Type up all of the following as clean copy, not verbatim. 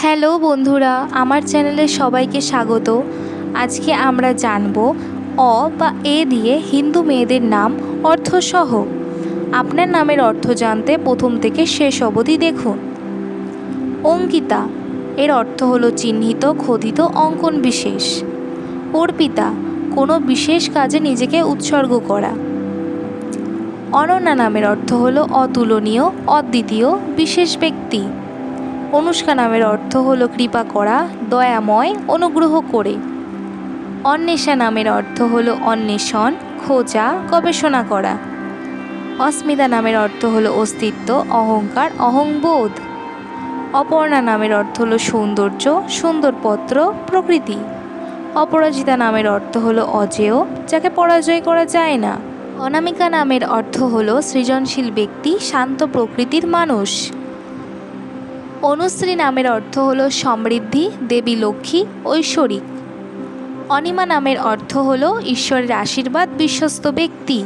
Hello বন্ধুরা, আমার চ্যানেলে সবাইকে স্বাগত। আজকে আমরা জানব অ বা এ দিয়ে হিন্দু মেয়েদের নাম অর্থসহ। আপনার নামের অর্থ জানতে প্রথম থেকে শেষ অবধি দেখুন। অঙ্কিতা, এর অর্থ হলো চিহ্নিত, খোদিত, অঙ্কন বিশেষ। অর্পিতা, কোনো বিশেষ কাজে নিজেকে উৎসর্গ করা। অনন্যা নামের অর্থ হলো অতুলনীয়, অদ্বিতীয়, বিশেষ ব্যক্তি। অনুষ্কা নামের অর্থ হলো কৃপা করা, দয়াময়, অনুগ্রহ করে। অন্বেষা নামের অর্থ হলো অন্বেষণ, খোঁজা, গবেষণা করা। অস্মিতা নামের অর্থ হলো অস্তিত্ব, অহংকার, অহংবোধ। অপর্ণা নামের অর্থ হলো সৌন্দর্য, সুন্দরপত্র, প্রকৃতি। অপরাজিতা নামের অর্থ হলো অজেয়, যাকে পরাজয় করা যায় না। অনামিকা নামের অর্থ হলো সৃজনশীল ব্যক্তি, শান্ত প্রকৃতির মানুষ। অনুশ্রী নামের অর্থ হলো সমৃদ্ধি, দেবী লক্ষ্মী, ঐশ্বরিক। অনিমা নামের অর্থ হলো ঈশ্বরের আশীর্বাদ, বিশ্বস্ত ব্যক্তি।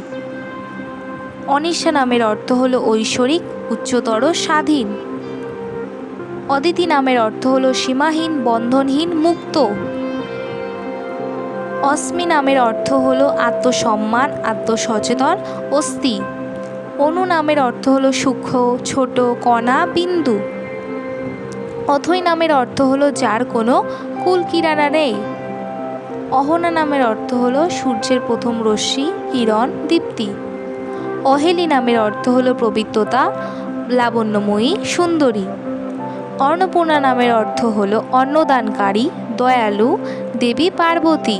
অনিশা নামের অর্থ হলো ঐশ্বরিক, উচ্চতর, স্বাধীন। অদিতি নামের অর্থ হলো সীমাহীন, বন্ধনহীন, মুক্ত। অস্মি নামের অর্থ হলো আত্মসম্মান, আত্মসচেতন, অস্থি। অনু নামের অর্থ হলো সূক্ষ্ম, ছোট, কণা, বিন্দু। অথৈ নামের অর্থ হলো যার কোনো কুল কিনারা নেই। অহনা নামের অর্থ হলো সূর্যের প্রথম রশ্মি, কিরণ, দীপ্তি। অহেলি নামের অর্থ হলো পবিত্রতা, লাবণ্যময়ী, সুন্দরী। অন্নপূর্ণা নামের অর্থ হলো অন্নদানকারী, দয়ালু, দেবী পার্বতী।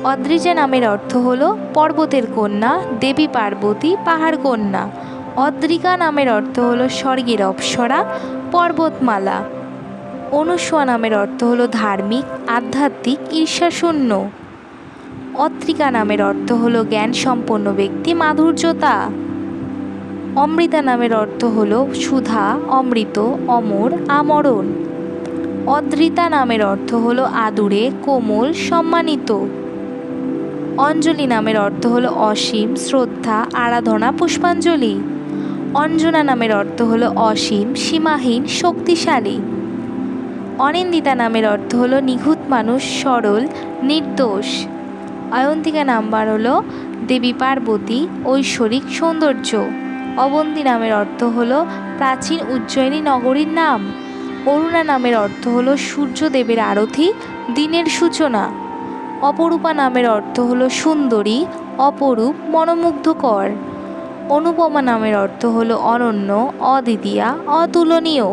অদ্রিজা নামের অর্থ হলো পর্বতের কন্যা, দেবী পার্বতী, পাহাড় কন্যা। অদ্রিকা নামের অর্থ হলো স্বর্গের অপ্সরা, পর্বতমালা। অনুসোয়া নামের অর্থ হলো ধার্মিক, আধ্যাত্মিক, ঈর্ষাশূন্য। অত্রিকা নামের অর্থ হলো জ্ঞান সম্পন্ন ব্যক্তি, মাধুর্যতা। অমৃতা নামের অর্থ হলো সুধা, অমৃত, অমর, আমরণ। অদ্রিতা নামের অর্থ হলো আদুরে, কোমল, সম্মানিত। অঞ্জলি নামের অর্থ হলো অসীম, শ্রদ্ধা, আরাধনা, পুষ্পাঞ্জলি। অঞ্জনা নামের অর্থ হলো অসীম, সীমাহীন, শক্তিশালী। অনিন্দিতা নামের অর্থ হলো নিখুঁত মানুষ, সরল, নির্দোষ। অয়ন্তিকা নাম্বার হলো দেবী পার্বতী, ঐশ্বরিক, সৌন্দর্য। অবন্তী নামের অর্থ হলো প্রাচীন উজ্জয়িনী নগরীর নাম। অরুণা নামের অর্থ হলো সূর্যদেবের আরতি, দিনের সূচনা। অপরূপা নামের অর্থ হলো সুন্দরী, অপরূপ, মনোমুগ্ধকর। অনুপমা নামের অর্থ হলো অনন্য, অদ্বিতীয়া, অতুলনীয়।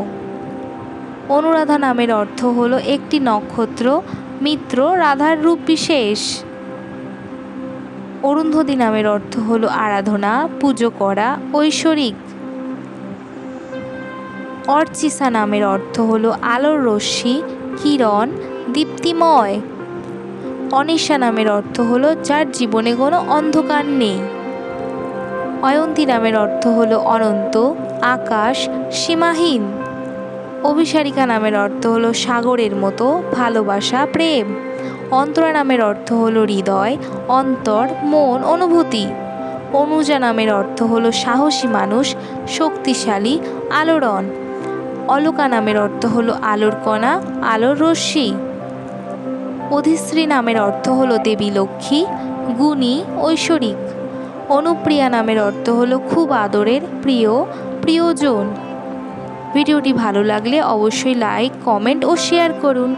অনুরাধা নামের অর্থ হলো একটি নক্ষত্র, মিত্র, রাধার রূপ বিশেষ। অরুন্ধতী নামের অর্থ হলো আরাধনা, পুজো করা, ঐশ্বরিক। অর্চিসা নামের অর্থ হলো আলোর রশ্মি, কিরণ, দীপ্তিময়। অনিশা নামের অর্থ হলো যার জীবনে কোনো অন্ধকার নেই। অয়ন্তী নামের অর্থ হলো অনন্ত, আকাশ, সীমাহীন। অভিসারিকা নামের অর্থ হলো সাগরের মতো, ভালোবাসা, প্রেম। অন্তরা নামের অর্থ হলো হৃদয়, অন্তর, মন, অনুভূতি। অনুজা নামের অর্থ হলো সাহসী মানুষ, শক্তিশালী, আলোড়ন। অলোকা নামের অর্থ হলো আলোর কণা, আলোর রশ্মি। অধিশ্রী নামের অর্থ হলো দেবী লক্ষ্মী, গুণী, ঐশ্বরিক। অনুপ্রিয়া নামের অর্থ হলো খুব আদরের, প্রিয়, প্রিয়জন। ভিডিওটি ভালো লাগলে অবশ্যই লাইক, কমেন্ট ও শেয়ার করুন।